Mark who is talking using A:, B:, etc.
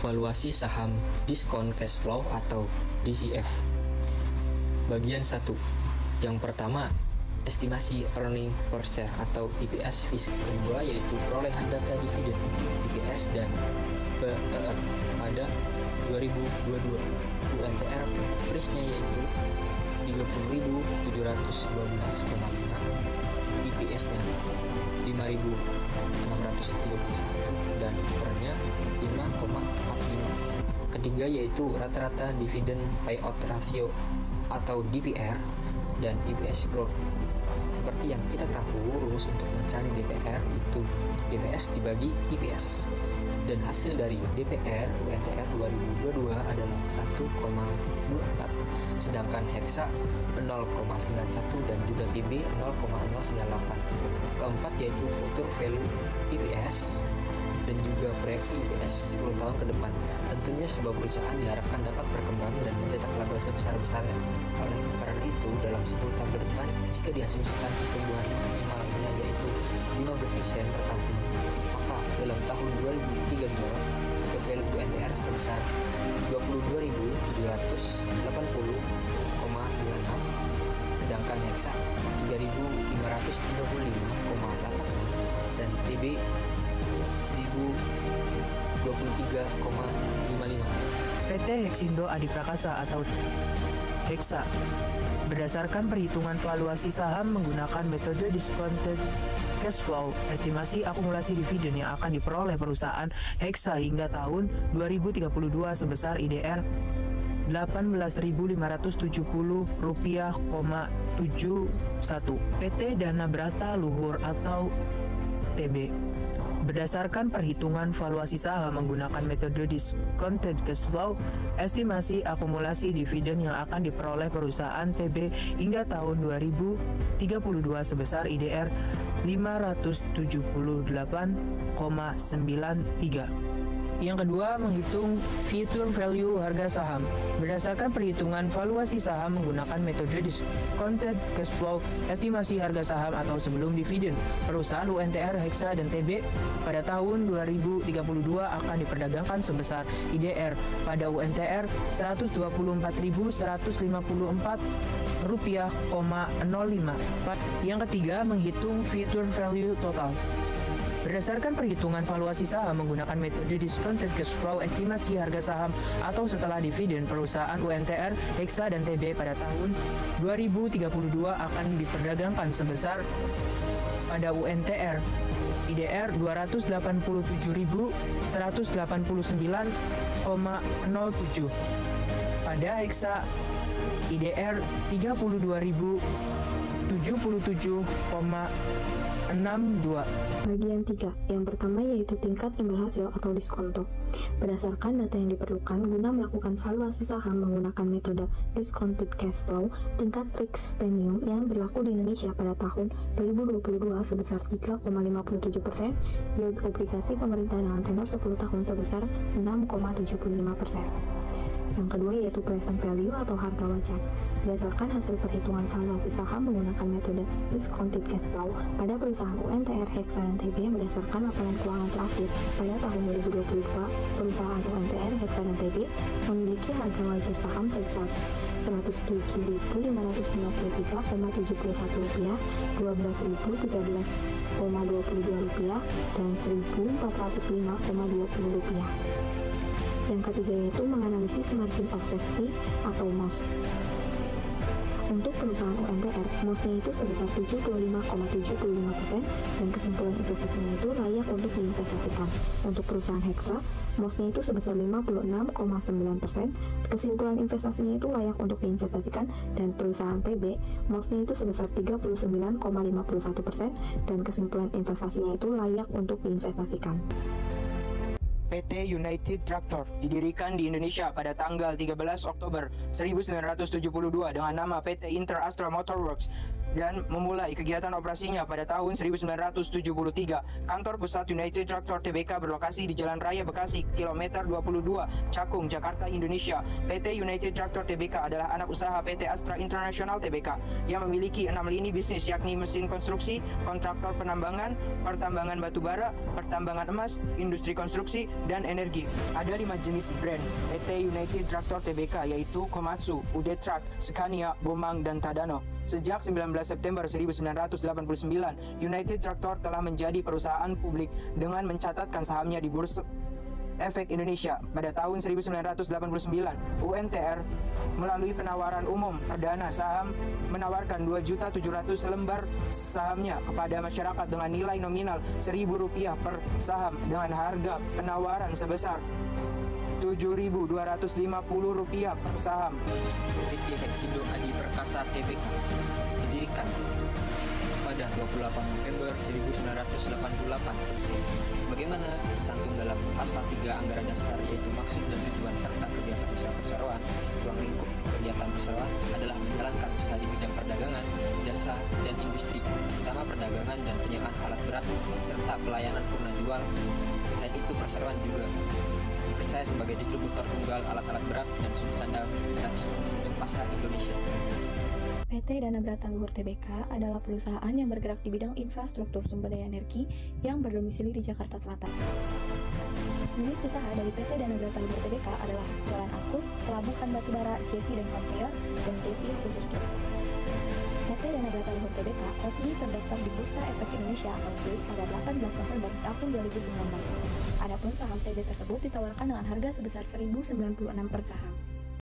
A: Valuasi saham Discount Cash Flow atau DCF. Bagian 1. Yang pertama, estimasi earning per share atau EPS fisik. Kedua yaitu perolehan data dividen EPS dan PER pada 2022. UNTR prisnya yaitu 30.712,5, EPS-nya 5.631 dan PER-nya 5,45. Ketiga yaitu rata-rata dividen payout ratio atau DPR dan EPS growth. Seperti yang kita tahu, rumus untuk mencari DPR itu DPS dibagi EPS. Dan hasil dari DPR UNTR 2022 adalah 1,24, sedangkan Hexa 0,91 dan juga TB 0,098. Keempat yaitu future value EPS dan juga proyeksi EPS 10 tahun ke depan. Tentunya sebuah perusahaan diharapkan dapat berkembang dan mencetak laba sebesar-besarnya. Oleh karena itu, dalam 10 tahun ke depan, jika diasumsikan pertumbuhan maksimalnya yaitu 15% per tahun, maka dalam tahun 2032, future value UNTR sebesar 22.780,56, sedangkan Hexa 3.535,86 dan TB 1023,55.
B: PT Hexindo Adi Prakasa atau Hexa berdasarkan perhitungan valuasi saham menggunakan metode discounted cash flow, estimasi akumulasi dividen yang akan diperoleh perusahaan Hexa hingga tahun 2032 sebesar IDR Rp18.570,71. PT Dana Brata Luhur atau TB berdasarkan perhitungan valuasi saham menggunakan metode discounted cash flow, estimasi akumulasi dividen yang akan diperoleh perusahaan TB hingga tahun 2032 sebesar IDR 578,93. Yang kedua, menghitung future value harga saham. Berdasarkan perhitungan valuasi saham menggunakan metode discounted cash flow, estimasi harga saham atau sebelum dividen, perusahaan UNTR, Hexa, dan TB pada tahun 2032 akan diperdagangkan sebesar IDR pada UNTR Rp124.154,05. Yang ketiga, menghitung future value total. Berdasarkan perhitungan valuasi saham menggunakan metode discounted cash flow, estimasi harga saham atau setelah dividen perusahaan UNTR, Hexa, dan TB pada tahun 2032 akan diperdagangkan sebesar pada UNTR IDR 284.189,07, pada Hexa IDR 32.077,62.
C: Bagian 3, yang pertama yaitu tingkat imbal hasil atau diskonto. Berdasarkan data yang diperlukan guna melakukan valuasi saham menggunakan metode discounted cash flow, tingkat risk premium yang berlaku di Indonesia pada tahun 2022 sebesar 3,57%, yield obligasi pemerintah dengan tenor 10 tahun sebesar 6,75%. Yang kedua yaitu present value atau harga wajar. Berdasarkan hasil perhitungan valuasi saham menggunakan metode discounted cash flow pada perusahaan UNTR, Hexa, dan TB berdasarkan laporan keuangan terakhir pada tahun 2022, perusahaan UNTR, Hexa, dan TB memiliki harga wajar saham sebesar Rp107.553,71, Rp12.013,22 dan Rp1.405,20. Yang ketiga yaitu menganalisis margin of safety atau MOS. Untuk perusahaan UNTR, MOS-nya itu sebesar 75,75% dan kesimpulan investasinya itu layak untuk diinvestasikan. Untuk perusahaan Hexa, MOS-nya itu sebesar 56,9%, kesimpulan investasinya itu layak untuk diinvestasikan, dan perusahaan TB, MOS-nya itu sebesar 39,51% dan kesimpulan investasinya itu layak untuk diinvestasikan.
B: PT United Tractor didirikan di Indonesia pada tanggal 13 Oktober 1972 dengan nama PT Inter Astra Motor Works. dan memulai kegiatan operasinya pada tahun 1973. Kantor pusat United Tractor Tbk berlokasi di Jalan Raya Bekasi, kilometer 22, Cakung, Jakarta, Indonesia. PT United Tractor Tbk adalah anak usaha PT Astra International Tbk yang memiliki 6 lini bisnis, yakni mesin konstruksi, kontraktor penambangan, pertambangan batubara, pertambangan emas, industri konstruksi, dan energi. Ada 5 jenis brand PT United Tractor Tbk, yaitu Komatsu, UD Truck, Scania, Bomang, dan Tadano. Sejak 19 September 1989, United Tractor telah menjadi perusahaan publik dengan mencatatkan sahamnya di Bursa Efek Indonesia. Pada tahun 1989, UNTR melalui penawaran umum perdana saham menawarkan 2.700.000 lembar sahamnya kepada masyarakat dengan nilai nominal Rp1.000 per saham dengan harga penawaran sebesar Rp7.250 per saham.
A: PT Hexindo Adi Perkasa Tbk didirikan pada 28 November 1988. Sebagaimana tercantum dalam pasal 3 Anggaran Dasar, yaitu maksud dan tujuan serta kegiatan usaha perseroan. Ruang lingkup kegiatan perseroan adalah menjalankan usaha di bidang perdagangan, jasa, dan industri, terutama perdagangan dan penyewaan alat berat serta pelayanan purna jual. Selain itu, perseroan juga dipercaya sebagai distributor tunggal alat-alat berat dan subsandal Hitachi untuk pasar Indonesia.
C: PT Dana Beratan Luhur Tbk adalah perusahaan yang bergerak di bidang infrastruktur sumber daya energi yang berdomisili di Jakarta Selatan. Unit usaha dari PT Dana Beratan Luhur Tbk adalah Jalan Angkut, Pelabuhan Batubara, Jeti dan Konveyor, dan Jeti khusus truk. PT Dana Beratan Luhur Tbk resmi terdaftar di Bursa Efek Indonesia atau BEI pada 18 November tahun 2019. Adapun saham TB tersebut ditawarkan dengan harga sebesar Rp1.096 per saham.